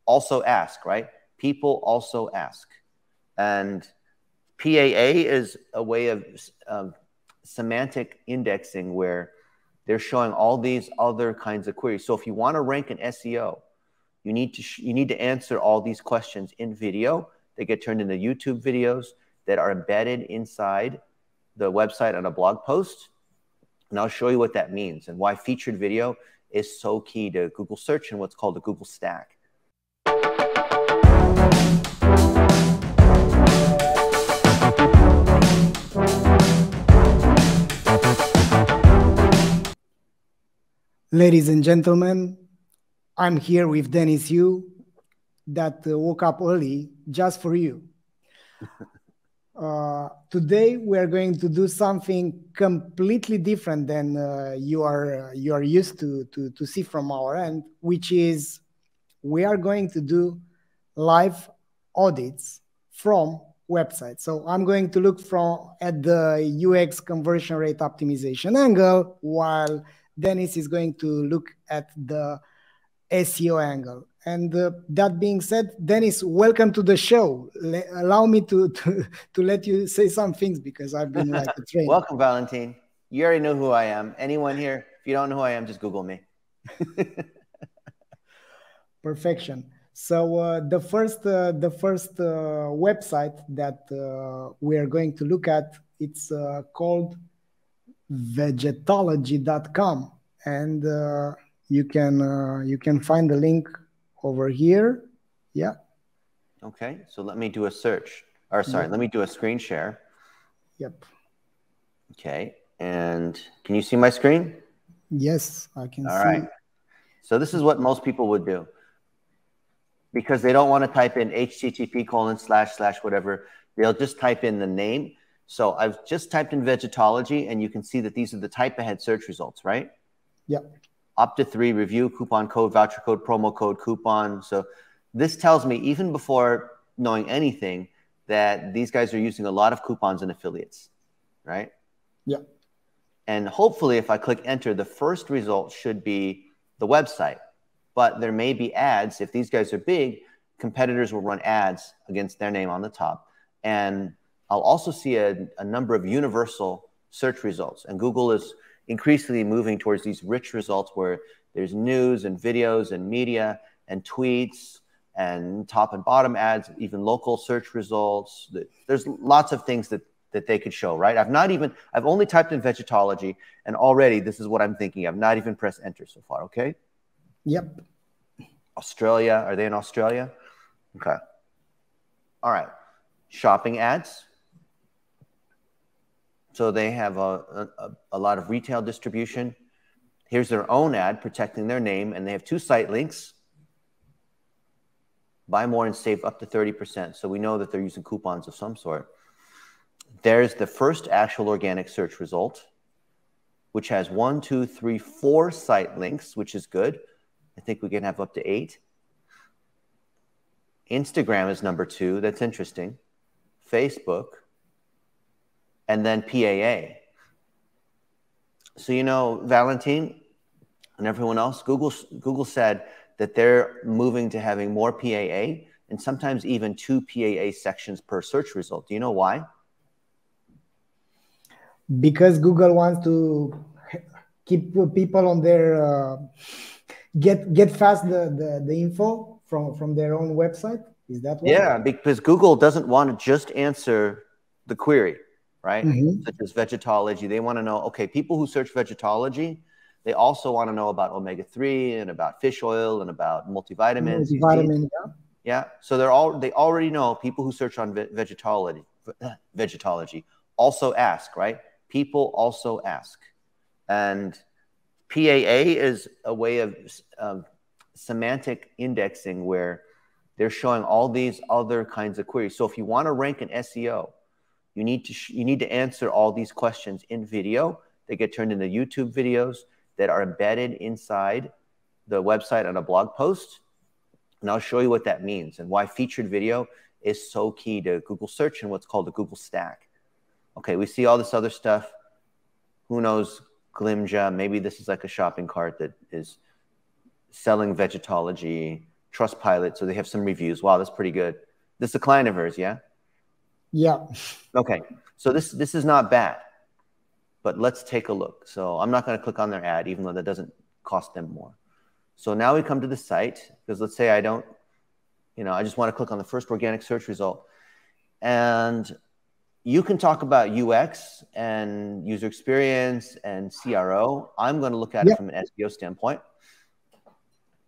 also ask, right? People also ask. And PAA is a way of semantic indexing where they're showing all these other kinds of queries. So if you want to rank in SEO, you need to answer all these questions in video. They get turned into YouTube videos that are embedded inside the website on a blog post. And I'll show you what that means and why featured video is so key to Google search and what's called the Google stack. Ladies and gentlemen, I'm here with Dennis Yu that woke up early just for you. Today we are going to do something completely different than you are used to see from our end, which is we are going to do live audits from websites. So I'm going to look at the UX conversion rate optimization angle, while Dennis is going to look at the SEO angle. And that being said, Dennis, welcome to the show. Allow me to let you say some things because I've been like a trainer. Welcome, Valentin. You already know who I am. Anyone here, if you don't know who I am, just Google me. Perfection. So the first website that we are going to look at, it's called vegetology.com, and you can find the link over here. Yeah. Okay, so let me do a search. Or sorry, let me do a screen share. Yep. Okay, and can you see my screen? Yes, I can see. All right. So this is what most people would do because they don't want to type in http:// whatever. They'll just type in the name. So I've just typed in vegetology, and you can see that these are the type ahead search results, right? Yep. Up to 3, review, coupon code, voucher code, promo code, coupon. So this tells me, even before knowing anything, that these guys are using a lot of coupons and affiliates, right? Yep. And hopefully, if I click enter, the first result should be the website. But there may be ads. If these guys are big, competitors will run ads against their name on the top. And I'll also see a number of universal search results. And Google is increasingly moving towards these rich results where there's news and videos and media and tweets and top and bottom ads, even local search results. There's lots of things that they could show, right? I've only typed in vegetology, and already this is what I'm thinking. I've not even pressed enter so far, okay? Yep. Australia, are they in Australia? Okay. All right. Shopping ads. So they have a lot of retail distribution. Here's their own ad protecting their name, and they have 2 site links. Buy more and save up to 30%. So we know that they're using coupons of some sort. There's the first actual organic search result, which has 1, 2, 3, 4 site links, which is good. I think we can have up to 8. Instagram is number 2. That's interesting. Facebook. And then PAA. So, you know, Valentin and everyone else, Google said that they're moving to having more PAA and sometimes even 2 PAA sections per search result. Do you know why? Because Google wants to keep people on their get fast the info from their own website. Is that why? Yeah, because Google doesn't want to just answer the query, right? Mm-hmm. Such as vegetology. They want to know, okay, people who search vegetology, they also want to know about omega-3 and about fish oil and about multivitamins. Multivitamin, yeah. Yeah, so they already know people who search on vegetology also ask, right? People also ask. And PAA is a way of semantic indexing where they're showing all these other kinds of queries. So if you want to rank in SEO, you need to answer all these questions in video. They get turned into YouTube videos that are embedded inside the website on a blog post. And I'll show you what that means and why featured video is so key to Google search and what's called the Google stack. Okay, we see all this other stuff. Who knows, Glimja, maybe this is like a shopping cart that is selling vegetology, Trustpilot, so they have some reviews. Wow, that's pretty good. This is a client of hers, yeah? Yeah. Okay, so this is not bad, but let's take a look. So I'm not going to click on their ad, even though that doesn't cost them more. So now we come to the site, because let's say I don't, I just want to click on the first organic search result. And you can talk about UX and user experience and CRO. I'm going to look at it from an SEO standpoint.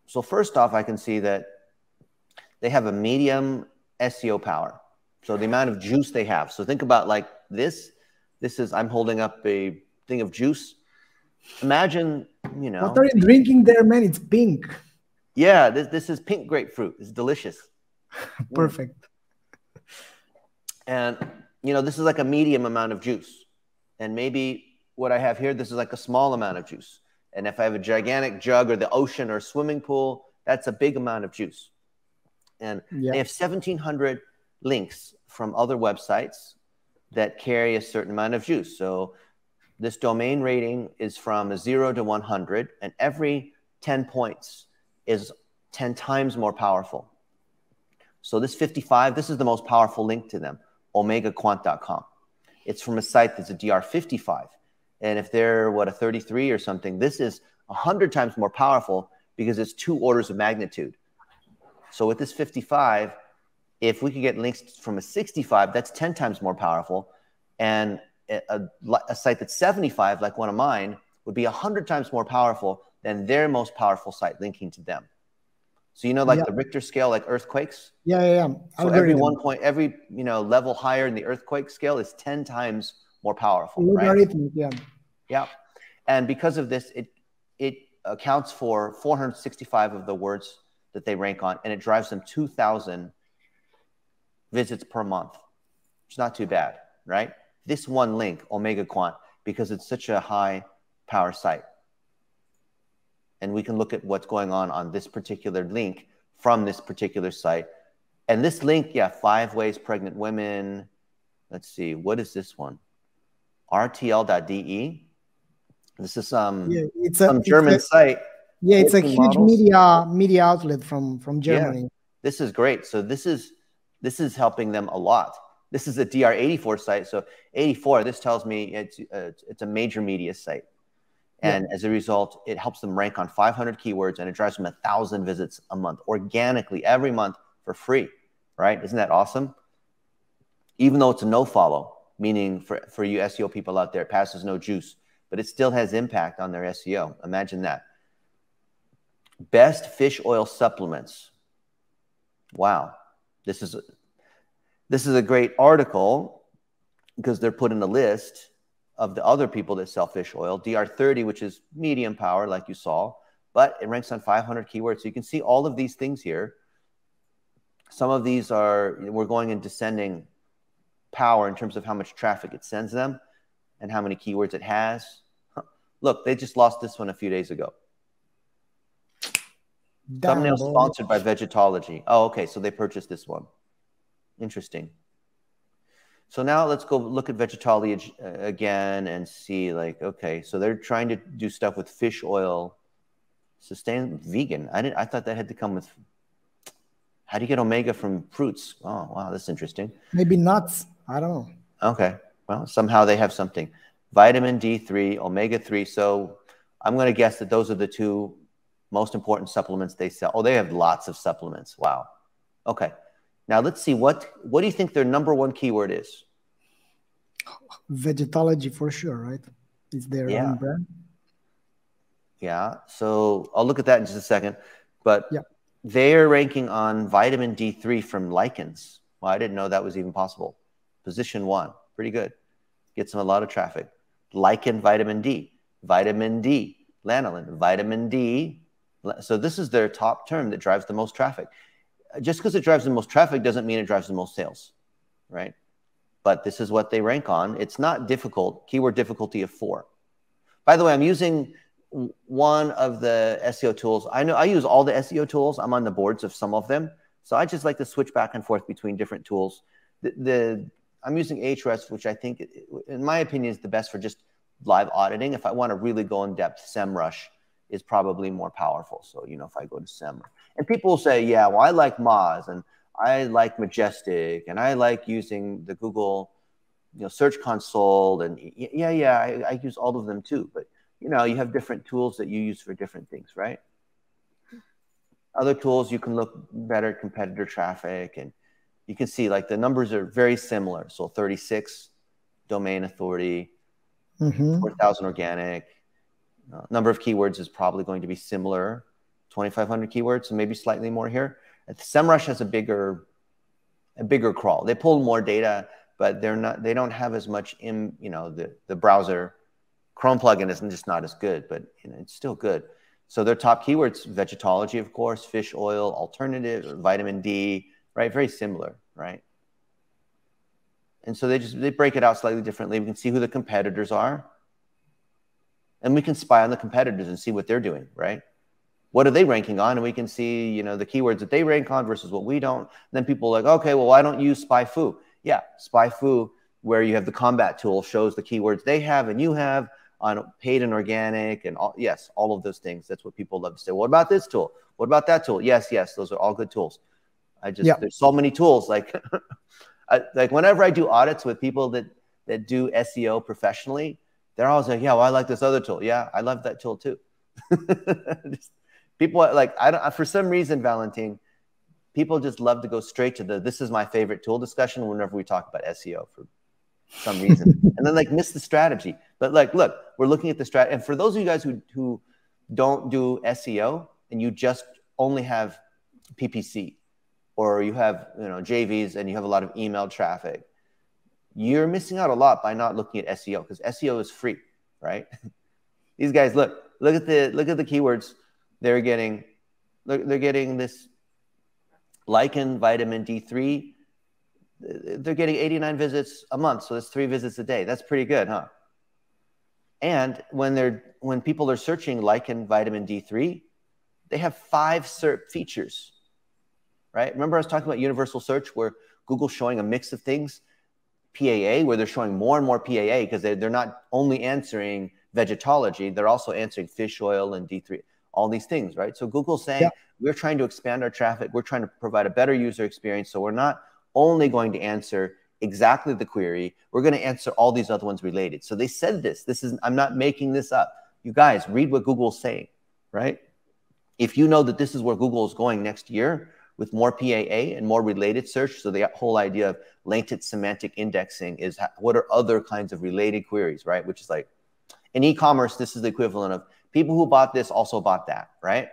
So first off, I can see that they have a medium SEO power. So the amount of juice they have. So think about like this. This is, I'm holding up a thing of juice. Imagine, What are you drinking there, man? It's pink. Yeah, this is pink grapefruit. It's delicious. Perfect. And, this is like a medium amount of juice. And maybe what I have here, this is like a small amount of juice. And if I have a gigantic jug or the ocean or swimming pool, that's a big amount of juice. And they have 1,700 links from other websites that carry a certain amount of juice. So this domain rating is from 0 to 100, and every 10 points is 10 times more powerful. So this 55, this is the most powerful link to them, omegaquant.com. It's from a site that's a DR 55. And if they're, a 33 or something, this is 100 times more powerful because it's 2 orders of magnitude. So with this 55, if we could get links from a 65, that's 10 times more powerful. And a site that's 75, like one of mine, would be 100 times more powerful than their most powerful site linking to them. So, like the Richter scale, like earthquakes? Yeah. So every level higher in the earthquake scale is 10 times more powerful, right? Yeah. And because of this, it accounts for 465 of the words that they rank on, and it drives them 2,000 visits per month. It's not too bad, right? This one link, Omega Quant, because it's such a high power site. And we can look at what's going on this particular link from this particular site. And this link, 5 ways pregnant women. Let's see, what is this one? RTL.de. This is some German site. Yeah, it's a huge media outlet from Germany. Yeah, this is great. So this is helping them a lot. This is a DR 84 site. So 84, this tells me it's a major media site. And as a result, it helps them rank on 500 keywords, and it drives them 1,000 visits a month organically every month for free, right? Isn't that awesome? Even though it's a no follow, meaning for you SEO people out there, it passes no juice, but it still has impact on their SEO. Imagine that. Best fish oil supplements. Wow. This is a great article because they're put in a list of the other people that sell fish oil. DR30, which is medium power, like you saw, but it ranks on 500 keywords. So you can see all of these things here. Some of these we're going in descending power in terms of how much traffic it sends them and how many keywords it has. Look, they just lost this one a few days ago. Thumbnail sponsored by Vegetology. Oh, okay, so they purchased this one. Interesting. So now let's go look at Vegetology again and see, okay, so they're trying to do stuff with fish oil, vegan. I thought that had to come with. How do you get omega from fruits? Oh, wow, that's interesting. Maybe nuts. I don't know. Okay, well, somehow they have something. Vitamin D3, omega-3. So I'm going to guess that those are the 2 most important supplements they sell. Oh, they have lots of supplements. Wow. Okay. Now let's see, what do you think their #1 keyword is? Vegetology for sure, right? It's their own brand. Yeah. So I'll look at that in just a second. But they're ranking on vitamin D3 from lichens. Well, I didn't know that was even possible. Position 1. Pretty good. Gets them a lot of traffic. Lichen vitamin D. Vitamin D. Lanolin. Vitamin D. So this is their top term that drives the most traffic. Just because it drives the most traffic doesn't mean it drives the most sales, right? But this is what they rank on. It's not difficult. Keyword difficulty of 4. By the way, I'm using one of the SEO tools. I know I use all the SEO tools. I'm on the boards of some of them. So I just like to switch back and forth between different tools. I'm using Ahrefs, which I think, in my opinion, is the best for just live auditing. If I want to really go in depth, SEMrush is probably more powerful. So, you know, if I go to SEM, and people will say, yeah, well, I like Moz and I like Majestic and I like using the Google, you know, Search Console, and I use all of them too. But, you know, you have different tools that you use for different things, right? Other tools, you can look better at competitor traffic, and you can see like the numbers are very similar. So 36 domain authority, 4,000 organic. Number of keywords is probably going to be similar, 2,500 keywords, so maybe slightly more here. SEMrush has a bigger crawl. They pull more data, but they don't have as much in, you know, the browser Chrome plugin is just not as good, but you know, it's still good. So their top keywords, vegetology, of course, fish oil, alternatives, vitamin D, right? Very similar, right? And so they break it out slightly differently. We can see who the competitors are. And we can spy on the competitors and see what they're doing, right? What are they ranking on? And we can see, you know, the keywords that they rank on versus what we don't. And then people are like, okay, well, why don't you use SpyFu? Yeah, SpyFu, where you have the combat tool, shows the keywords they have and you have on paid and organic and all, yes, all of those things. That's what people love to say. What about this tool? What about that tool? Yes, those are all good tools. There's so many tools. Like, like whenever I do audits with people that do SEO professionally, they're always like, yeah, well, I like this other tool. Yeah, I love that tool too. People like, for some reason, Valentin, people just love to go straight to this is my favorite tool discussion whenever we talk about SEO for some reason. And then like miss the strategy. But like, look, we're looking at the strategy. And for those of you guys who don't do SEO and you just only have PPC, or you have, you know, JVs and you have a lot of email traffic, you're missing out a lot by not looking at SEO, because SEO is free, right? These guys, look at the keywords they're getting. They're getting this lichen vitamin D3. They're getting 89 visits a month, so that's 3 visits a day. That's pretty good, huh? And when people are searching lichen vitamin D3, they have 5 SERP features, right? Remember I was talking about universal search, where Google's showing a mix of things, PAA, where they're showing more and more PAA because they're not only answering vegetology, they're also answering fish oil and D3, all these things, right? So Google's saying, we're trying to expand our traffic. We're trying to provide a better user experience. So we're not only going to answer exactly the query, we're going to answer all these other ones related. So they said this is, I'm not making this up. You guys read what Google's saying, right? If you know that this is where Google is going next year with more PAA and more related search, so the whole idea of latent semantic indexing is what are other kinds of related queries, right? Which is like in e-commerce, this is the equivalent of people who bought this also bought that, right?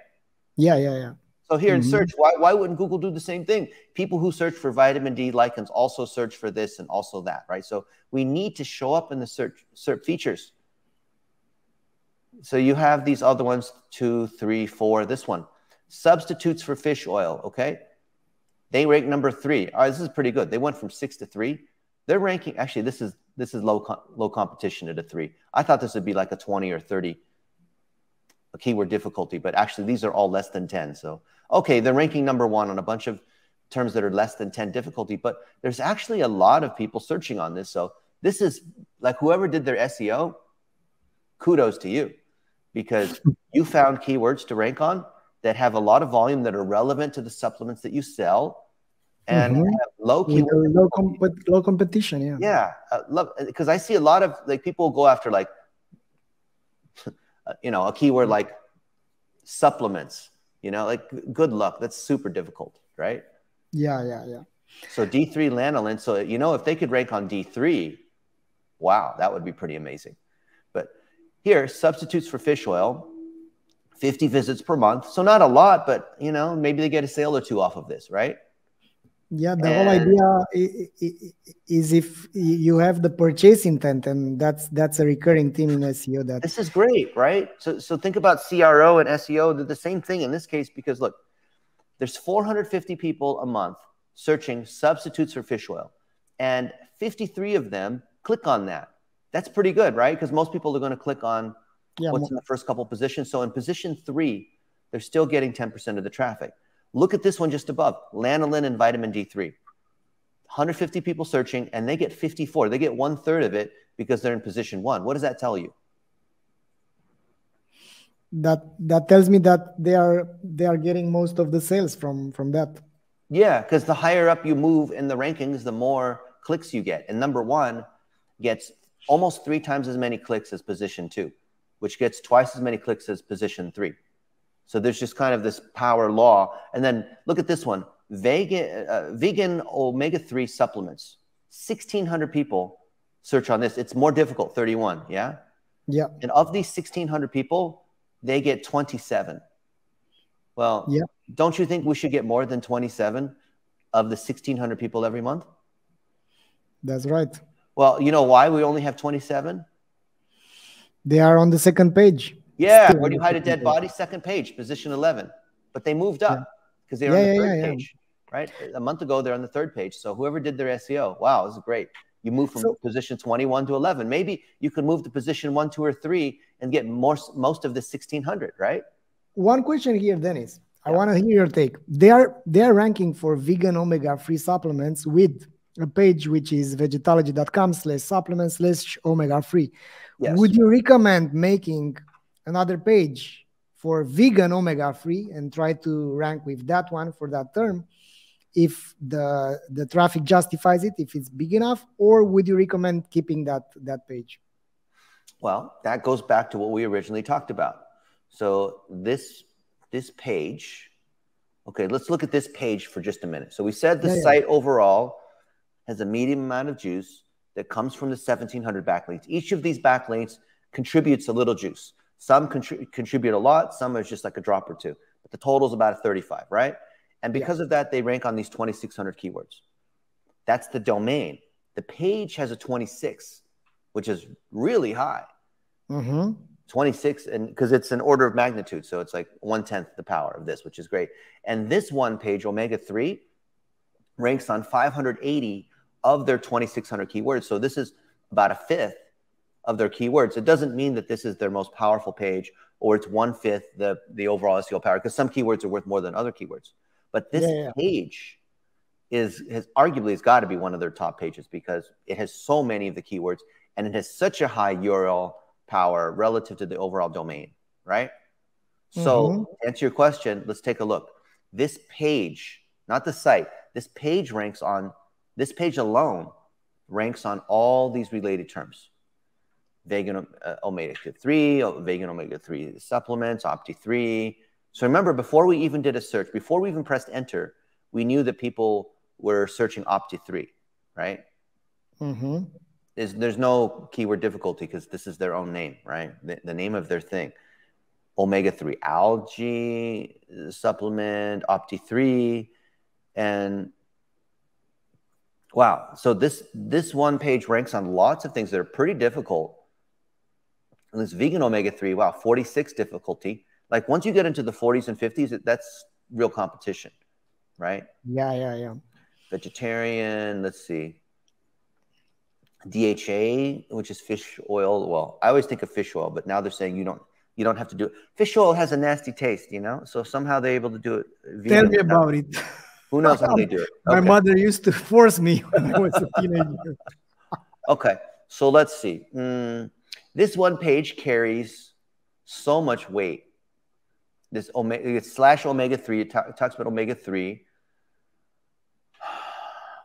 Yeah. So here in search, why wouldn't Google do the same thing? People who search for vitamin D lichens also search for this and also that, right? So we need to show up in the search features. So you have these other ones, 2, 3, 4, this one. Substitutes for fish oil, okay? They rank number 3. All right, this is pretty good. They went from 6 to 3. They're ranking, actually, this is low competition at a 3. I thought this would be like a 20 or 30 a keyword difficulty, but actually these are all less than 10. So, okay, they're ranking number 1 on a bunch of terms that are less than 10 difficulty, but there's actually a lot of people searching on this. So this is like whoever did their SEO, kudos to you, because you found keywords to rank on that have a lot of volume, that are relevant to the supplements that you sell, and have low keyword, low competition. Yeah, love, because I see a lot of like people go after like you know, a keyword like supplements, you know, like good luck. That's super difficult, right? Yeah. So D3 lanolin. So, you know, if they could rank on D3, wow, that would be pretty amazing. But here, substitutes for fish oil, 50 visits per month. So not a lot, but, you know, maybe they get a sale or 2 off of this, right? Yeah, the whole idea is if you have the purchase intent, and that's a recurring theme in SEO. That this is great, right? So think about CRO and SEO. They're the same thing in this case, because look, there's 450 people a month searching substitutes for fish oil, and 53 of them click on that. That's pretty good, right? Because most people are going to click on what's in the first couple positions. So in position 3, they're still getting 10% of the traffic. Look at this one just above, lanolin and vitamin D3. 150 people searching, and they get 54. They get 1/3 of it because they're in position 1. What does that tell you? That tells me that they are getting most of the sales from that. Yeah, because the higher up you move in the rankings, the more clicks you get. And number one gets almost 3 times as many clicks as position 2, which gets twice as many clicks as position 3. So there's just kind of this power law. And then look at this one, vegan omega-3 supplements. 1,600 people search on this. It's more difficult, 31, yeah? Yeah. And of these 1,600 people, they get 27. Well, yeah. Don't you think we should get more than 27 of the 1,600 people every month? That's right. Well, you know why we only have 27? They are on the second page. Yeah, where do you hide a dead body? Second page, position 11. But they moved up because they were on the third page, right? A month ago, they're on the third page. So whoever did their SEO, wow, this is great. You move from position 21 to 11. Maybe you could move to position 1, 2, or 3 and get most of the 1,600, right? One question here, Dennis. I want to hear your take. They are ranking for vegan omega-3 supplements with a page which is vegetology.com/supplements/omega-3. Yes. Would you recommend making another page for vegan omega-3 and try to rank with that one for that term if the traffic justifies it, if it's big enough, or would you recommend keeping that page? Well, that goes back to what we originally talked about. So this page, okay, let's look at this page for just a minute. So we said the site overall has a medium amount of juice that comes from the 1,700 backlinks. Each of these backlinks contributes a little juice. Some contribute a lot, some is just like a drop or two. But the total is about a 35, right? And because of that, they rank on these 2,600 keywords. That's the domain. The page has a 26, which is really high. 26, and because it's an order of magnitude, so it's like 1/10 the power of this, which is great. And this one page, omega-3, ranks on 580 of their 2,600 keywords. So this is about a fifth of their keywords. It doesn't mean that this is their most powerful page or it's 1/5 the overall SEO power, because some keywords are worth more than other keywords. But this page has arguably got to be one of their top pages because it has so many of the keywords and it has such a high URL power relative to the overall domain, right? So to answer your question, let's take a look. This page, not the site, this page alone ranks on all these related terms. Vegan omega-3, vegan omega-3 supplements, Opti3. So remember, before we even did a search, before we even pressed enter, we knew that people were searching Opti3, right? There's no keyword difficulty because this is their own name, right? The name of their thing. Omega-3 algae supplement, Opti3, and wow. So this one page ranks on lots of things that are pretty difficult. And this vegan omega-3, wow, 46 difficulty. Like once you get into the 40s and 50s, that's real competition, right? Yeah. Vegetarian, let's see. DHA, which is fish oil. Well, I always think of fish oil, but now they're saying you don't have to do it. Fish oil has a nasty taste, you know? So somehow they're able to do it vegan. Tell me about it. Who knows how they do it? My mother used to force me when I was a teenager. Okay, so let's see. This one page carries so much weight. This /omega-3, it talks about omega-3.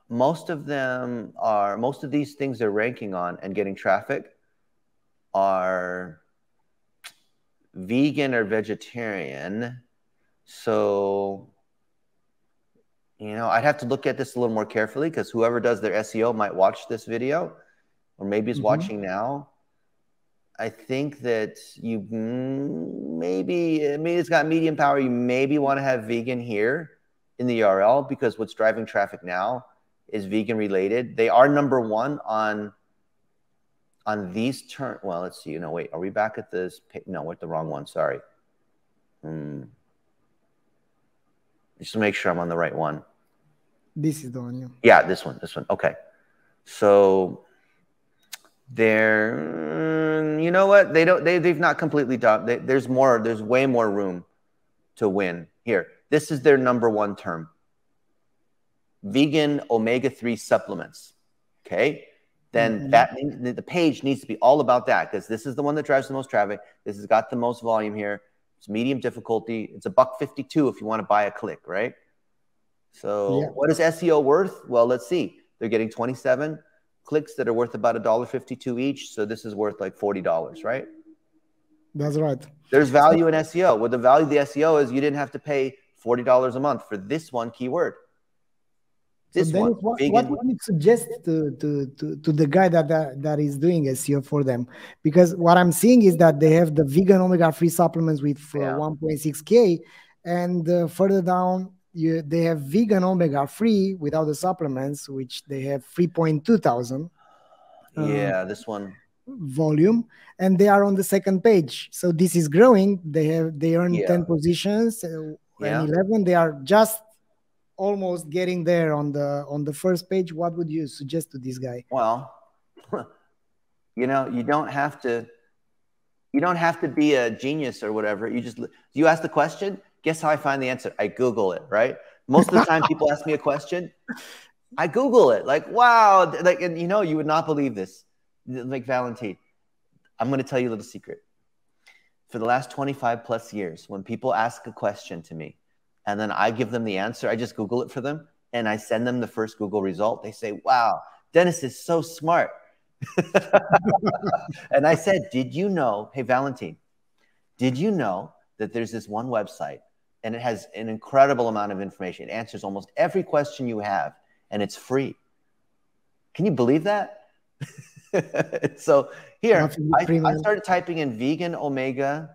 Most of these things they're ranking on and getting traffic are vegan or vegetarian. So, you know, I'd have to look at this a little more carefully because whoever does their SEO might watch this video or maybe is watching now. I think that you it's got medium power. You maybe want to have vegan here in the URL because what's driving traffic now is vegan related. They are number one on these terms. Well, let's see. No, wait. Are we back at this? No, we're at the wrong one. Sorry. Just to make sure I'm on the right one. This is the one. Yeah, this one. Okay. So they're, you know what? They've not completely done. There's way more room to win here. This is their number one term. Vegan omega-3 supplements. Okay. Then the page needs to be all about that because this is the one that drives the most traffic. This has got the most volume here. It's medium difficulty. It's $1.52 if you want to buy a click, right? So what is SEO worth? Well, let's see. They're getting 27 clicks that are worth about $1.52 each. So this is worth like $40, right? That's right. There's value in SEO. Well, the value of the SEO is you didn't have to pay $40 a month for this one keyword. This one, what would you suggest to the guy that is doing SEO for them? Because what I'm seeing is that they have the vegan omega-3 supplements with 1.6K, and further down, they have vegan omega-3 without the supplements, which they have 3.2 thousand. Yeah, this one. Volume, and they are on the second page. So this is growing. They earn 10 positions, and 11. They are just almost getting there on the first page. What would you suggest to this guy? Well, you know, you don't have to be a genius or whatever. You ask the question. Guess how I find the answer? I Google it, right? Most of the time people ask me a question, I Google it. Like, wow, like, and you know, you would not believe this. Like, Valentin, I'm going to tell you a little secret. For the last 25 plus years, when people ask a question to me and then I give them the answer, I just Google it for them and I send them the first Google result. They say, wow, Dennis is so smart. And I said, did you know, hey, Valentin, did you know that there's this one website and it has an incredible amount of information? It answers almost every question you have and it's free. Can you believe that? So here, I started typing in vegan omega.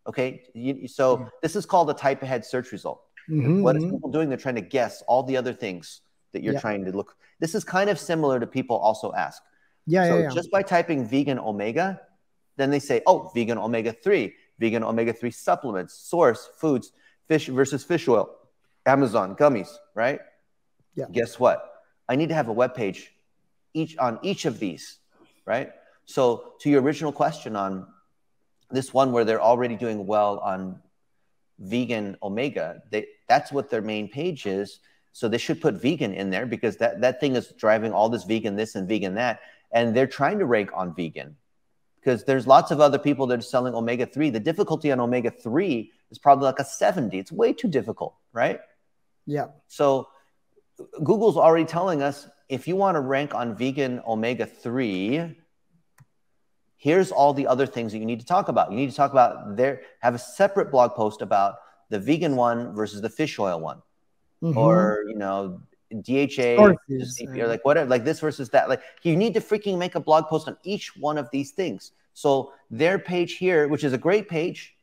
Okay, so this is called a type ahead search result. What is people doing? They're trying to guess all the other things that you're trying to look. This is kind of similar to people also ask. Just by typing vegan omega, then they say, oh, vegan omega-3, vegan omega-3 supplements, source, foods, fish versus fish oil, Amazon, gummies, right? Yeah. Guess what? I need to have a web page on each of these, right? So to your original question on this one where they're already doing well on vegan omega, that's what their main page is. So they should put vegan in there because that thing is driving all this vegan this and vegan that. And they're trying to rank on vegan because there's lots of other people that are selling omega-3. The difficulty on omega-3 is probably like a 70. It's way too difficult, right? Yeah. So Google's already telling us, if you want to rank on vegan omega-3, here's all the other things that you need to talk about. You need to talk about have a separate blog post about the vegan one versus the fish oil one, or you know, DHA, or like whatever, like this versus that. Like you need to freaking make a blog post on each one of these things. So their page here, which is a great page,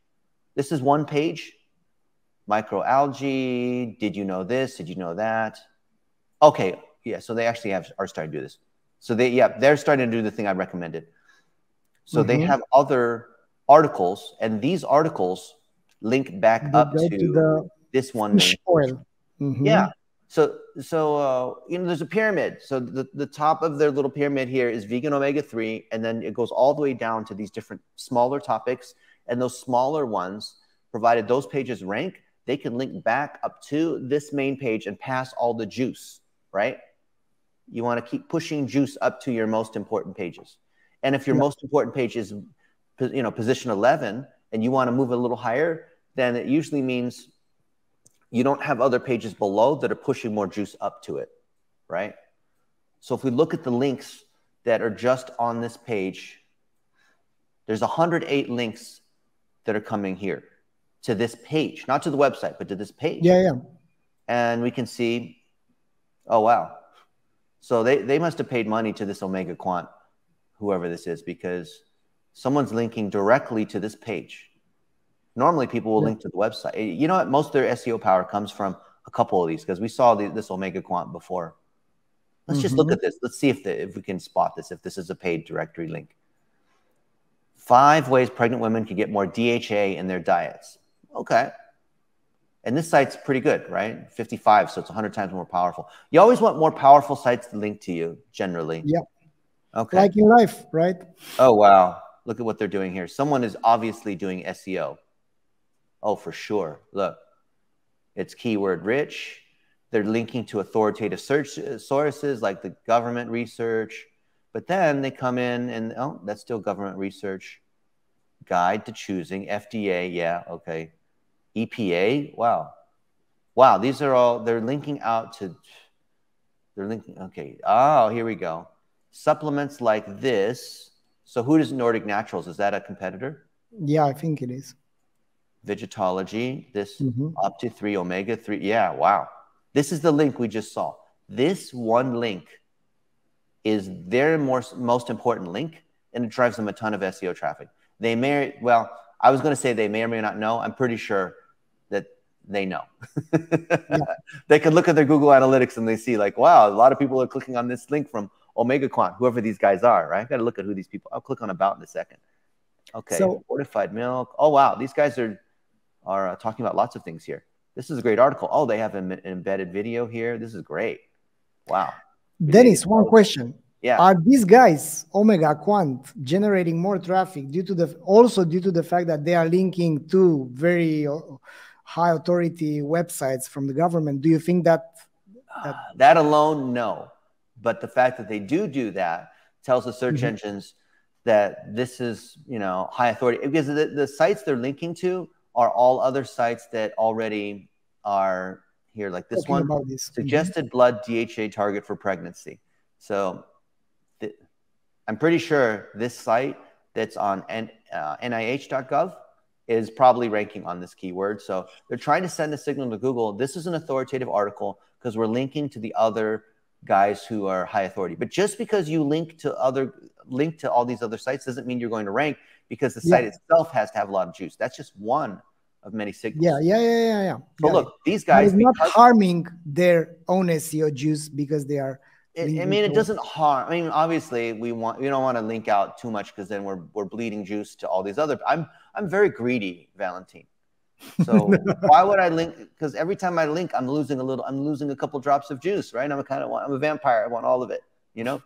this is one page. Microalgae. Did you know this? Did you know that? Okay. Yeah, so they actually are starting to do this. So they're starting to do the thing I recommended. So they have other articles, and these articles link back up to this one. Fish oil. Yeah. So you know, there's a pyramid. So the top of their little pyramid here is vegan omega-3, and then it goes all the way down to these different smaller topics. And those smaller ones, provided those pages rank, they can link back up to this main page and pass all the juice, right? You want to keep pushing juice up to your most important pages. And if your most important page is, you know, position 11, and you want to move a little higher, then it usually means you don't have other pages below that are pushing more juice up to it, right? So if we look at the links that are just on this page, there's 108 links that are coming here to this page, not to the website, but to this page. Yeah. And we can see, oh, wow. So they must have paid money to this Omega Quant, whoever this is, because someone's linking directly to this page. Normally, people will link to the website. You know what? Most of their SEO power comes from a couple of these, because we saw this Omega Quant before. Let's just look at this. Let's see if we can spot this, if this is a paid directory link. 5 ways pregnant women can get more DHA in their diets. Okay. And this site's pretty good, right? 55, so it's 100 times more powerful. You always want more powerful sites to link to you, generally. Yeah. Okay. Like in life, right? Oh, wow. Look at what they're doing here. Someone is obviously doing SEO. Oh, for sure. Look, it's keyword rich. They're linking to authoritative search sources like the government research. But then they come in and, oh, that's still government research. guide to choosing FDA. Yeah. Okay. EPA. Wow. Wow. These are all, they're linking out to, they're linking. Okay. Oh, here we go. Supplements like this. So who does Nordic Naturals? Is that a competitor? Yeah, I think it is. Vegetology, this Opti3, Omega-3. Yeah, wow. This is the link we just saw. This one link is their most important link, and it drives them a ton of SEO traffic. They may, well, I was going to say they may or may not know. I'm pretty sure that they know. They can look at their Google Analytics and they see like, wow, a lot of people are clicking on this link from Omega Quant, whoever these guys are, right? I've got to look at who these people, I'll click on about in a second. Okay, so, fortified milk. Oh, wow, these guys are talking about lots of things here. This is a great article. Oh, they have an embedded video here. This is great. Wow. Dennis, one question. Yeah. Are these guys, Omega Quant, generating more traffic due to the fact that they are linking to very high authority websites from the government? Do you think that that alone, no. But the fact that they do that tells the search engines that this is, you know, high authority, because the sites they're linking to are all other sites that already are here, like this one, suggested blood DHA target for pregnancy. So I'm pretty sure this site that's on NIH.gov is probably ranking on this keyword. So they're trying to send a signal to Google. This is an authoritative article because we're linking to the other guys who are high authority. But just because you link to all these other sites doesn't mean you're going to rank, because the site itself has to have a lot of juice. That's just one of many signals. Yeah. So look, these guys, but it's not harming their own SEO juice because they are. I mean, it doesn't harm. I mean, obviously, we don't want to link out too much because then we're bleeding juice to all these other. I'm very greedy, Valentin. So why would I link? Because every time I link, I'm losing a couple drops of juice, right? I'm a vampire. I want all of it, you know.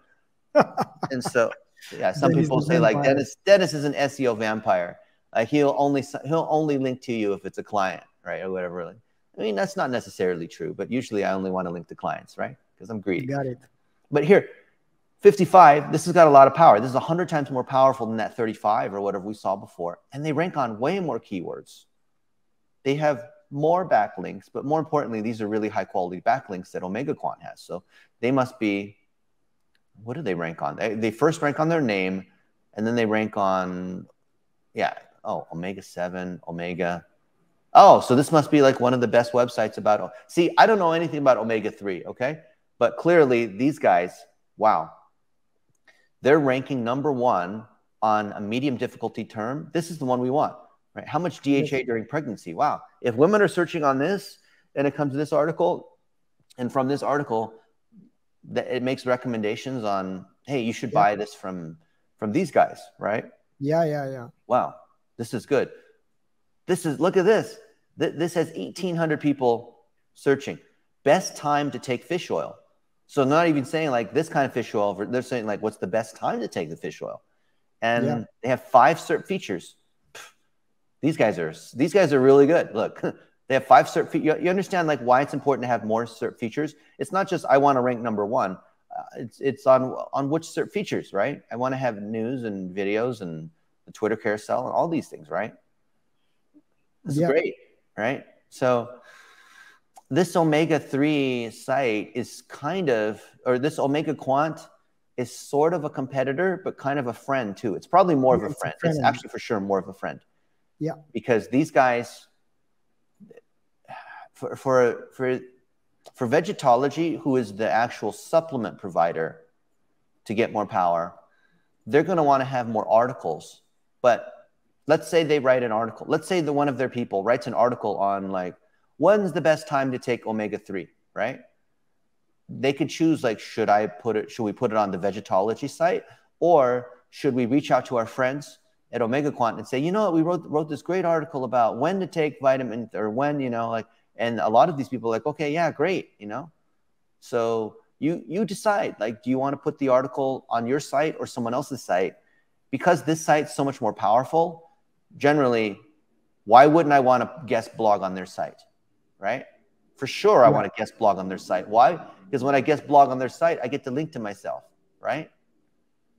And so, yeah, some people say like Dennis is an SEO vampire. He'll only link to you if it's a client, right, or whatever. I mean, that's not necessarily true, but usually I only want to link to clients, right? Because I'm greedy. Got it. But here, 55, this has got a lot of power. This is 100 times more powerful than that 35 or whatever we saw before. And they rank on way more keywords. They have more backlinks, but more importantly, these are really high quality backlinks that Omega Quant has. So they must be, what do they rank on? They first rank on their name, and then they rank on, Omega 7, Omega. Oh, so this must be like one of the best websites about, see, I don't know anything about Omega 3, okay? But clearly these guys, wow, they're ranking #1 on a medium difficulty term. This is the one we want, right? How much DHA during pregnancy? Wow. If women are searching on this and it comes to this article, and from this article, it makes recommendations on, hey, you should buy this from these guys, right? Yeah. Wow, this is good. Look at this. This has 1,800 people searching. Best time to take fish oil. So not even saying like this kind of fish oil, they're saying like, what's the best time to take the fish oil? And they have 5 SERP features. These guys are really good. Look, they have 5 SERP features. You understand like why it's important to have more SERP features? It's not just I want to rank #1. It's on which SERP features, right? I want to have news and videos and the Twitter carousel and all these things, right? This is great, right? So this Omega-3 site is this Omega Quant is sort of a competitor, but kind of a friend too. It's probably more of a friend. It's actually for sure more of a friend. Yeah. Because these guys, for Vegetology, who is the actual supplement provider to get more power, they're going to want to have more articles. But let's say they write an article. Let's say one of their people writes an article on like, when's the best time to take Omega-3, right? They could choose like, should we put it on the Vegetology site, or should we reach out to our friends at Omega Quant and say, you know what, we wrote this great article about when to take vitamin, or when, you know, like, and a lot of these people are like, okay, yeah, great, you know. So you decide, like, do you want to put the article on your site or someone else's site? Because this site's so much more powerful, generally, why wouldn't I want to guest blog on their site? Right? For sure, I want to guest blog on their site. Why? Because when I guest blog on their site, I get to link to myself, right?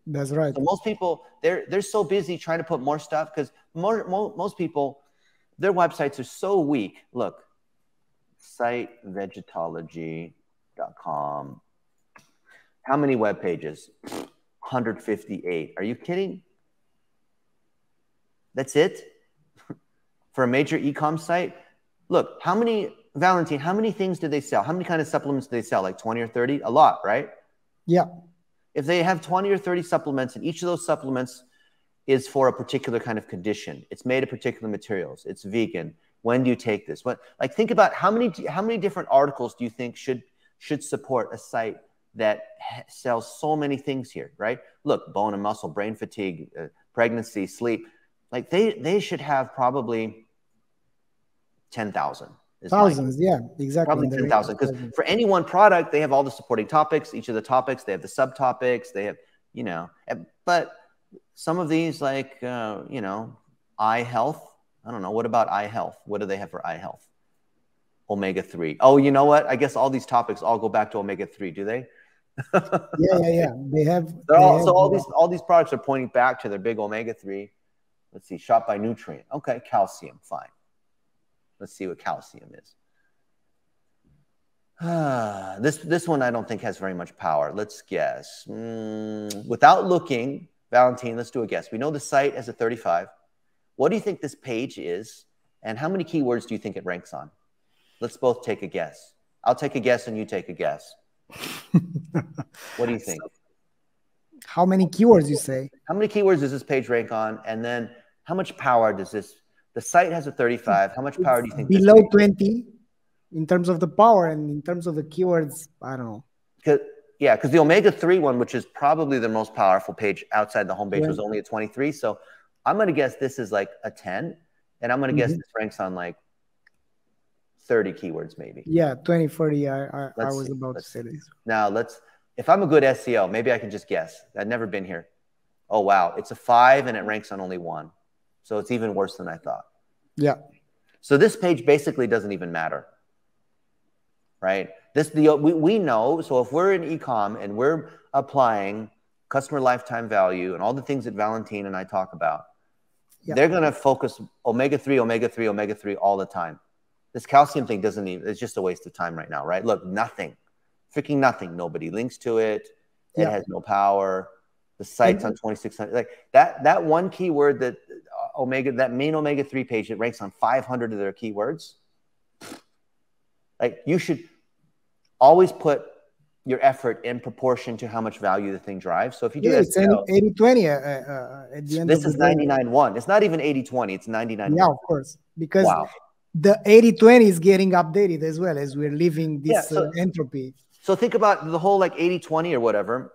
That's right. So most people, they're so busy trying to put more stuff, because most people, their websites are so weak. Look, sitevegetology.com. How many web pages? 158. Are you kidding? That's it? For a major e-com site? Look, Valentin, how many things do they sell? How many kind of supplements do they sell? Like 20 or 30? A lot, right? Yeah. If they have 20 or 30 supplements, and each of those supplements is for a particular kind of condition, it's made of particular materials, it's vegan. When do you take this? Like, think about how many different articles do you think should support a site that sells so many things here, right? Look, bone and muscle, brain fatigue, pregnancy, sleep. Like they should have probably 10,000. Thousands, yeah, exactly. Probably 10,000, because for any one product, they have all the supporting topics, each of the topics, they have the subtopics, they have, but some of these, like, eye health. I don't know. What about eye health? What do they have for eye health? Omega-3. Oh, you know what? I guess all these topics all go back to omega-3, do they? Yeah. They have. All these products are pointing back to their big omega-3. Let's see. Shot by nutrient. Okay, calcium. Fine. Let's see what calcium is. This one I don't think has very much power. Let's guess. Without looking, Valentin, let's do a guess. We know the site has a 35. What do you think this page is? And how many keywords do you think it ranks on? Let's both take a guess. I'll take a guess and you take a guess. What do you think? How many keywords you say? How many keywords does this page rank on? And then how much power does this? The site has a 35. How much power do you think? Below 20 in terms of the power, and in terms of the keywords, I don't know. Because the omega-3 one, which is probably the most powerful page outside the homepage, was only a 23. So I'm going to guess this is like a 10. And I'm going to guess this ranks on like 30 keywords maybe. Yeah, 20, 40. I was about to say this. Now if I'm a good SEO, maybe I can just guess. I've never been here. Oh, wow. It's a 5 and it ranks on only 1. So it's even worse than I thought. Yeah. So this page basically doesn't even matter, right? We know. So if we're in e-com and we're applying customer lifetime value and all the things that Valentin and I talk about, they're going to focus omega-3, omega-3, omega-3 all the time. This calcium thing it's just a waste of time right now, right? Look, nothing, freaking nothing. Nobody links to it. It has no power. The site's on 2,600. Like that one keyword that main omega-3 page, it ranks on 500 of their keywords. Like, you should always put your effort in proportion to how much value the thing drives. So if you do SEO, 80-20 at the end. This is 99-1. It's not even 80-20. It's 99-1. Yeah, of course, because the 80-20 is getting updated as well as we're leaving this entropy. So think about the whole like 80-20 or whatever.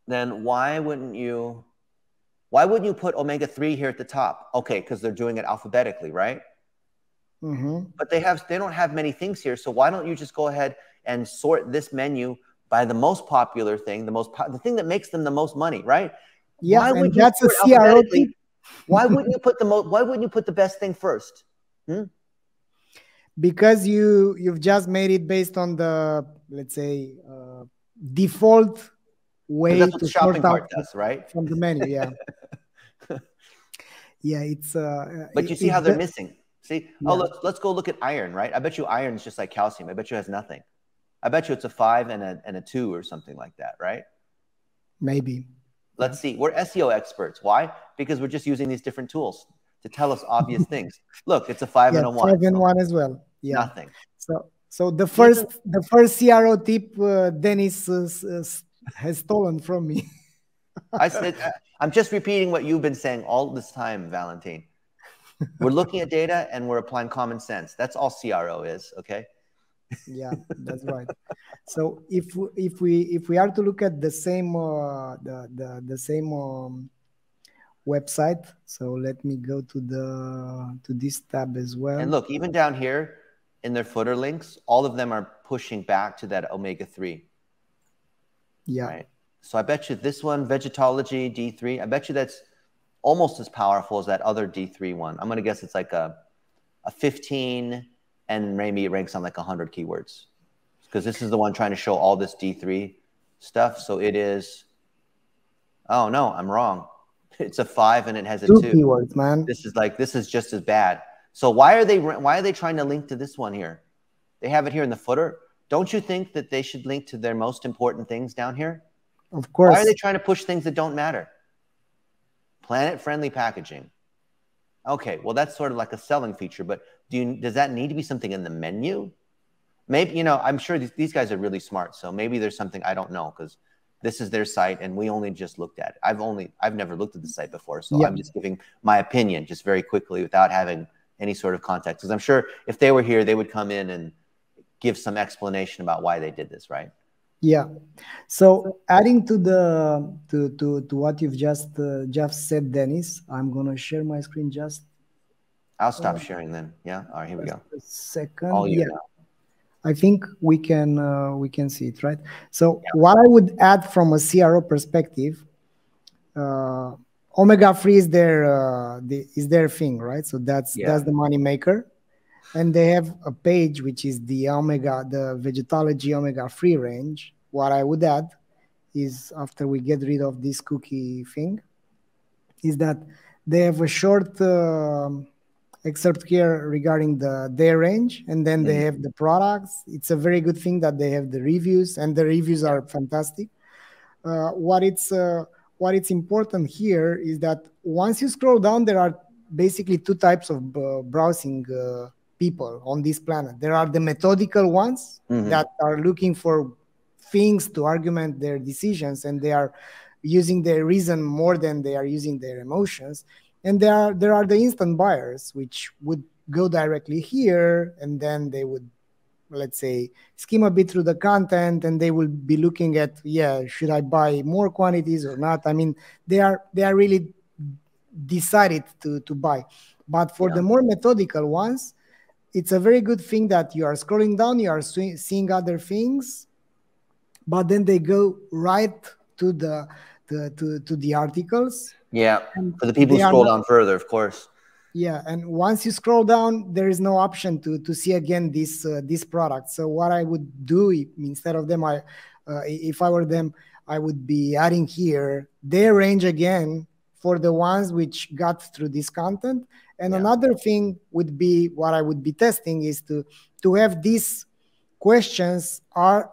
Then why wouldn't you put omega-3 here at the top? Okay, because they're doing it alphabetically, right? But they don't have many things here. So why don't you just go ahead and sort this menu by the most popular thing, the thing that makes them the most money, right? Yeah, and that's a CRO tip. Why wouldn't you put the best thing first? Because you've just made it based on the, let's say, default way that's what to the shopping sort out cart does, right? From the menu. Yeah. It's but you see how they're missing. See, let's go look at iron, right? I bet you iron is just like calcium. I bet you it has nothing. I bet you it's a 5 and a 2 or something like that, right? Maybe. Let's see. We're SEO experts. Why? Because we're just using these different tools to tell us obvious things. Look, it's a 5 and a 1. 5 and 1 as well. Yeah. Nothing. So the first CRO tip Dennis has stolen from me. I said, I'm just repeating what you've been saying all this time, Valentin. We're looking at data and we're applying common sense. That's all CRO is, okay? Yeah, that's right. So if we are to look at the same website, so let me go to this tab as well. And look, even down here in their footer links, all of them are pushing back to that omega-3. Yeah. Right? So I bet you this one, Vegetology D3, I bet you that's almost as powerful as that other D3 one. I'm going to guess it's like a 15, and maybe it ranks on like 100 keywords, because this is the one trying to show all this D3 stuff. So it is, oh no, I'm wrong. It's a 5 and it has a 2 2. keywords, man. This is just as bad. So why are they trying to link to this one here? They have it here in the footer. Don't you think that they should link to their most important things down here? Of course. Why are they trying to push things that don't matter? Planet-friendly packaging. Okay, well, that's sort of like a selling feature, but does that need to be something in the menu? Maybe, I'm sure these guys are really smart, so maybe there's something I don't know, because this is their site and we only just looked at it. I've never looked at the site before, so I'm just giving my opinion just very quickly without having any sort of context, because I'm sure if they were here, they would come in and give some explanation about why they did this, right? Yeah. So adding to what you've just said, Dennis, I'm gonna share my screen. I'll stop sharing then. Yeah. All right. Here we go. A second. All you now. I think we can see it, right? So what I would add from a CRO perspective, omega-3 is their thing, right? So that's the money maker. And they have a page which is the Vegetology omega-3 range. What I would add is, after we get rid of this cookie thing, is that they have a short excerpt here regarding their range, and then they have the products. It's a very good thing that they have the reviews, and the reviews are fantastic. What it's important here is that once you scroll down, there are basically 2 types of browsing people on this planet. There are the methodical ones that are looking for things to argument their decisions, and they are using their reason more than they are using their emotions. And there are the instant buyers, which would go directly here, and then they would, let's say, skim a bit through the content, and they will be looking at, should I buy more quantities or not? I mean, they are really decided to buy. But for the more methodical ones, it's a very good thing that you are scrolling down, you are seeing other things, but then they go right to the articles. Yeah, for the people who scroll down further, of course. Yeah, and once you scroll down, there is no option to see again this product. So what I would do, instead of them, if I were them, I would be adding here their range again for the ones which got through this content. And another thing would be, what I would be testing is to have these questions are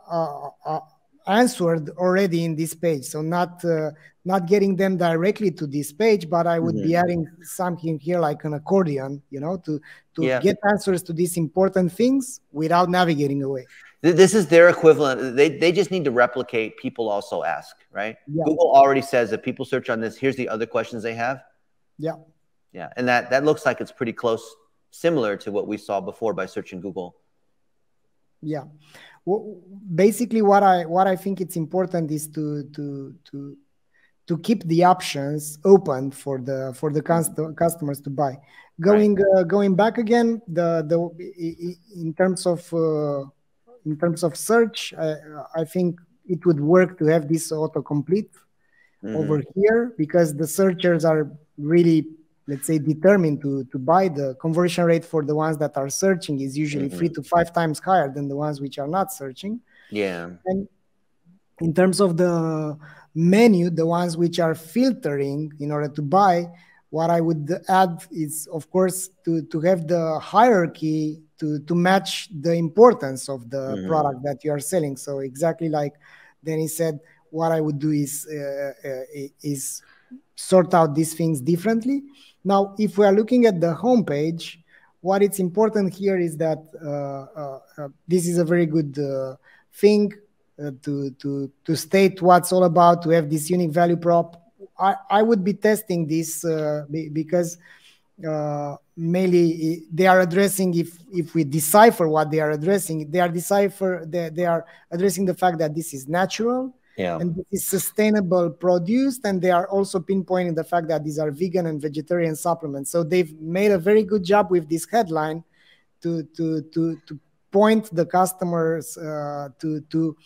answered already in this page. So not getting them directly to this page, but I would be adding something here like an accordion, to get answers to these important things without navigating away. This is their equivalent. They just need to replicate people also ask, right? Yeah. Google already says that people search on this. Here's the other questions they have. Yeah. Yeah. And that looks like it's pretty close, similar to what we saw before by searching Google. Yeah. Well, basically what I think it's important is to keep the options open for the customers to buy. Going back again, in terms of search, I think it would work to have this autocomplete over here, because the searchers are really, let's say, determined to buy. The conversion rate for the ones that are searching is usually 3 to 5 times higher than the ones which are not searching. Yeah. And in terms of the menu, the ones which are filtering in order to buy, what I would add is, of course, to have the hierarchy to match the importance of the product that you are selling. So exactly like Dennis said, what I would do is sort out these things differently. Now, if we are looking at the homepage, what it's important here is that this is a very good thing to state what's all about, to have this unique value prop. I would be testing this because mainly they are addressing, if we decipher what they are addressing, they are addressing the fact that this is natural. Yeah. And this is sustainable produced, and they are also pinpointing the fact that these are vegan and vegetarian supplements. So they've made a very good job with this headline to point the customers to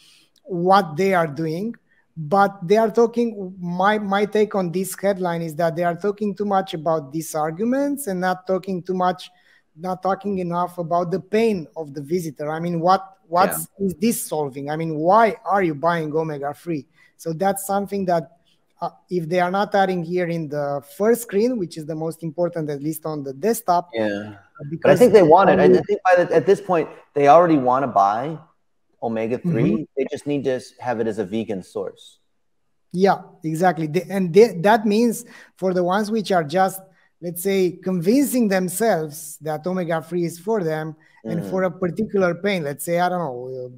what they are doing. But they are talking, my take on this headline is that they are talking too much about these arguments and not talking enough about the pain of the visitor. I mean, is this solving? I mean, why are you buying omega-3? So that's something that if they are not adding here in the first screen, which is the most important, at least on the desktop. Yeah. But I think they want it. I think at this point, they already want to buy omega-3. They just need to have it as a vegan source. Yeah, exactly. That means for the ones which are just, let's say, convincing themselves that omega-3 is for them and for a particular pain, let's say, I don't know,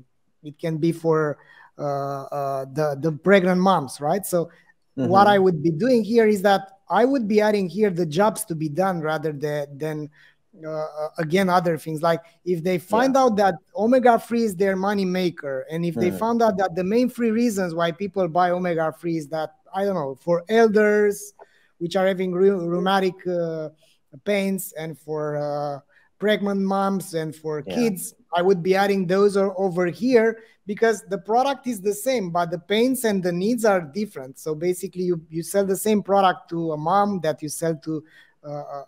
it can be for the pregnant moms, right? So what I would be doing here is that I would be adding here the jobs to be done rather than again, other things. Like if they find out that omega-3 is their money maker, and if they found out that the main 3 reasons why people buy omega-3 is that, I don't know, for elders which are having rheumatic pains, and for pregnant moms, and for kids, I would be adding those over here, because the product is the same, but the pains and the needs are different. So basically you sell the same product to a mom that you sell to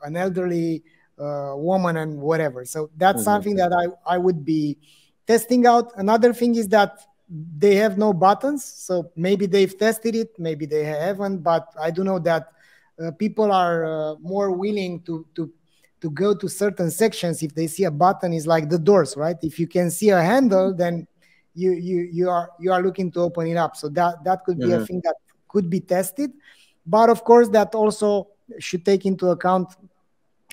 an elderly woman and whatever. So that's something that I would be testing out. Another thing is that they have no buttons. So maybe they've tested it, maybe they haven't, but I do know that people are more willing to go to certain sections if they see a button. Is like the doors, right? If you can see a handle, then you are looking to open it up. So that could be a thing that could be tested. But of course, that also should take into account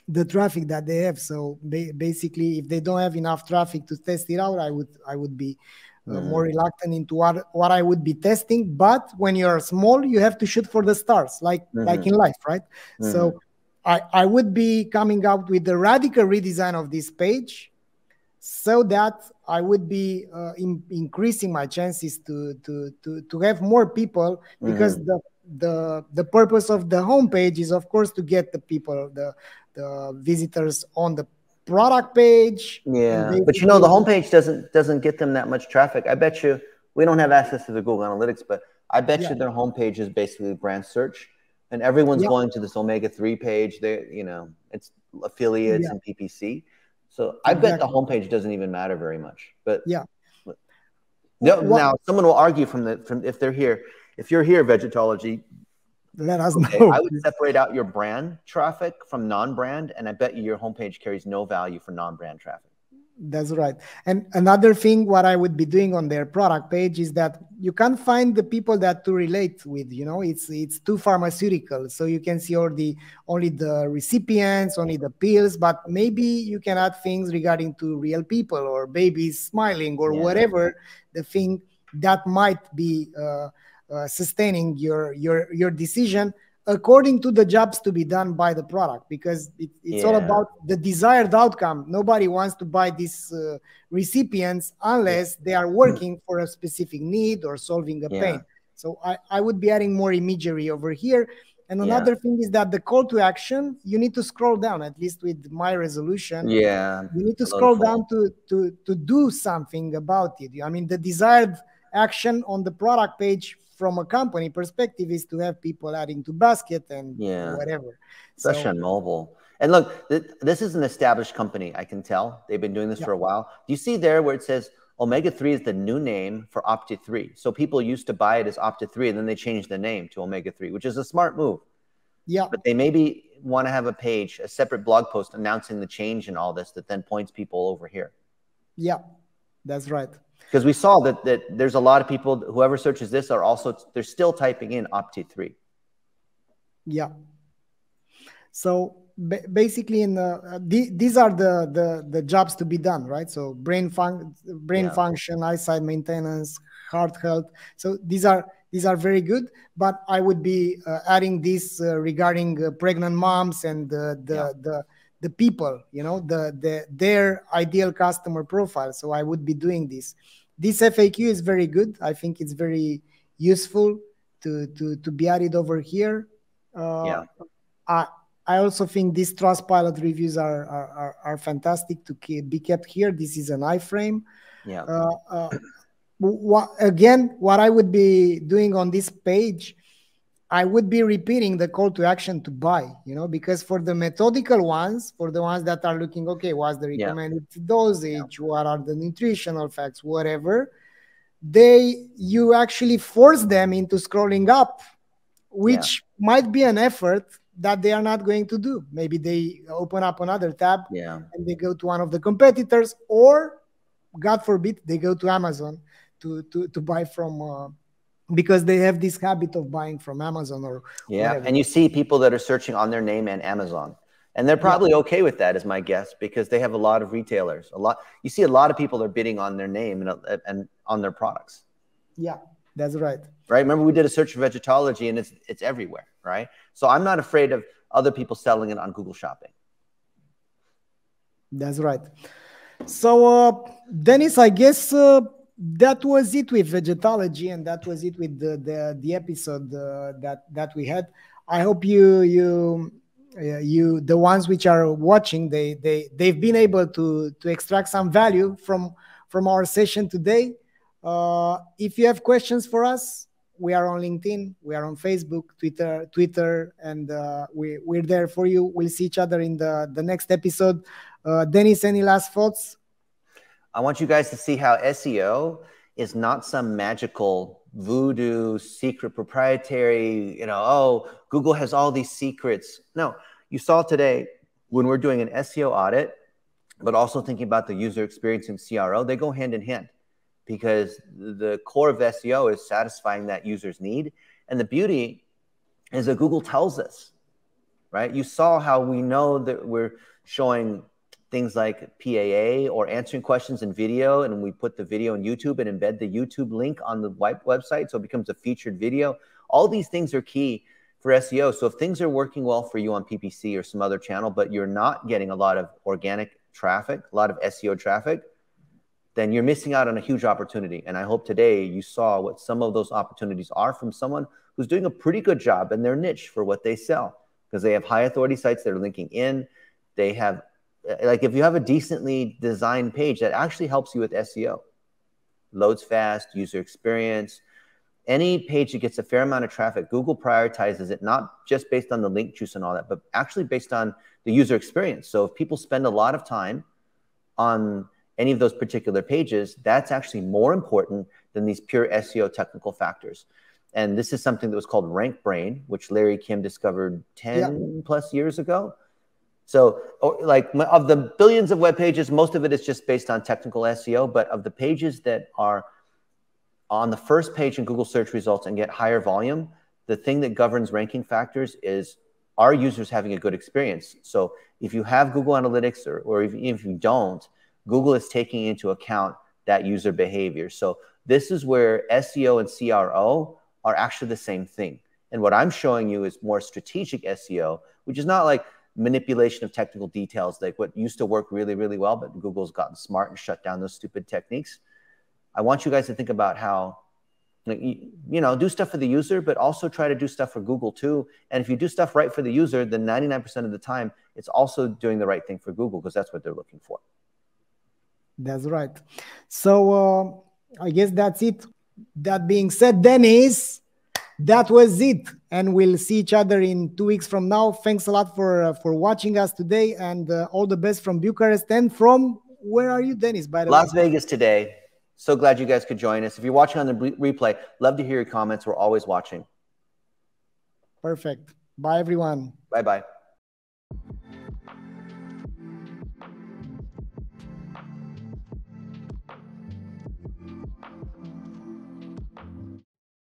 the traffic that they have. So basically, if they don't have enough traffic to test it out, I would be more reluctant into what I would be testing. But when you're small, you have to shoot for the stars, like in life, right? So I would be coming up with the radical redesign of this page, so that I would be increasing my chances to have more people, because the purpose of the homepage is, of course, to get the people, the visitors on the product page. Yeah, but the homepage doesn't get them that much traffic. I bet you, we don't have access to the Google Analytics, but I bet you their homepage is basically brand search, and everyone's going to this omega-3 page. It's affiliates and PPC. So I bet the homepage doesn't even matter very much. But now someone will argue from if they're here, if you're here, Vegetology, let us know. I would separate out your brand traffic from non-brand, and I bet you your homepage carries no value for non-brand traffic. That's right. And another thing, what I would be doing on their product page is that you can't find the people that to relate with. It's too pharmaceutical, so you can see only the recipients, only the pills. But maybe you can add things regarding to real people, or babies smiling, or whatever the thing that might be sustaining your decision, according to the jobs to be done by the product, because it's all about the desired outcome. Nobody wants to buy these recipients unless they are working for a specific need or solving a pain. So I would be adding more imagery over here. And another thing is that the call to action, you need to scroll down, at least with my resolution. You need to scroll down to do something about it. I mean, the desired action on the product page from a company perspective is to have people adding to basket and whatever. Especially on mobile. And look, this is an established company. I can tell they've been doing this for a while. Do you see there where it says omega-3 is the new name for Opti3? So people used to buy it as Opti3, and then they changed the name to omega-3, which is a smart move. But they maybe want to have a page, a separate blog post announcing the change and all this that then points people over here. That's right. Because we saw that there's a lot of people, whoever searches this they're still typing in Opti3. So basically, these are the jobs to be done, right? So brain function, eyesight maintenance, heart health. So these are very good. But I would be adding this regarding pregnant moms and the people, their ideal customer profile. So I would be doing this. This FAQ is very good. I think it's very useful to be added over here. I also think these Trustpilot reviews are fantastic to be kept here. This is an iframe. What I would be doing on this page, I would be repeating the call to action to buy, because for the methodical ones, for the ones that are looking, okay, what's the recommended dosage, what are the nutritional facts, whatever, you actually force them into scrolling up which might be an effort that they are not going to do. Maybe they open up another tab and they go to one of the competitors, or God forbid, they go to Amazon to buy from, because they have this habit of buying from Amazon or whatever. And you see people that are searching on their name and Amazon, and they're probably okay with that, is my guess, because they have a lot of retailers. You see a lot of people are bidding on their name and on their products. Yeah, that's right. Right. Remember, we did a search for vegetology, and it's everywhere. Right. So I'm not afraid of other people selling it on Google Shopping. That's right. So, Dennis, I guess that was it with vegetology, and that was it with the episode that we had. I hope you the ones which are watching, they've been able to extract some value from our session today. If you have questions for us, we are on LinkedIn, we are on Facebook, Twitter, and we're there for you. We'll see each other in the next episode. Dennis, any last thoughts? I want you guys to see how SEO is not some magical voodoo secret proprietary, Google has all these secrets. No, you saw today when we're doing an SEO audit, but also thinking about the user experience in CRO, they go hand in hand, because the core of SEO is satisfying that user's need. And the beauty is that Google tells us, right? You saw how we know that we're showing things like PAA or answering questions in video, and we put the video in YouTube and embed the YouTube link on the website, so it becomes a featured video. All these things are key for SEO. So if things are working well for you on PPC or some other channel, but you're not getting a lot of organic traffic, a lot of SEO traffic, then you're missing out on a huge opportunity. And I hope today you saw what some of those opportunities are from someone who's doing a pretty good job in their niche for what they sell, because they have high authority sites that are linking in. They have, like, if you have a decently designed page that actually helps you with SEO, loads fast, user experience, any page that gets a fair amount of traffic, Google prioritizes it, not just based on the link juice and all that, but actually based on the user experience. So if people spend a lot of time on any of those particular pages, that's actually more important than these pure SEO technical factors. And this is something that was called rank brain, which Larry Kim discovered 10 plus years ago. So like, of the billions of web pages, most of it is just based on technical SEO, but of the pages that are on the first page in Google search results and get higher volume, the thing that governs ranking factors is, are users having a good experience? So if you have Google Analytics, or even if you don't, Google is taking into account that user behavior. So this is where SEO and CRO are actually the same thing. And what I'm showing you is more strategic SEO, which is not like manipulation of technical details, like what used to work really, really well, but Google's gotten smart and shut down those stupid techniques. I want you guys to think about how, do stuff for the user, but also try to do stuff for Google too. And if you do stuff right for the user, then 99% of the time, it's also doing the right thing for Google, because that's what they're looking for. That's right. So I guess that's it. That being said, Dennis, that was it. And we'll see each other in 2 weeks from now. Thanks a lot for watching us today, and all the best from Bucharest. And from, where are you, Dennis, by the way? Las Vegas today. So glad you guys could join us. If you're watching on the replay, love to hear your comments. We're always watching. Perfect. Bye, everyone. Bye-bye.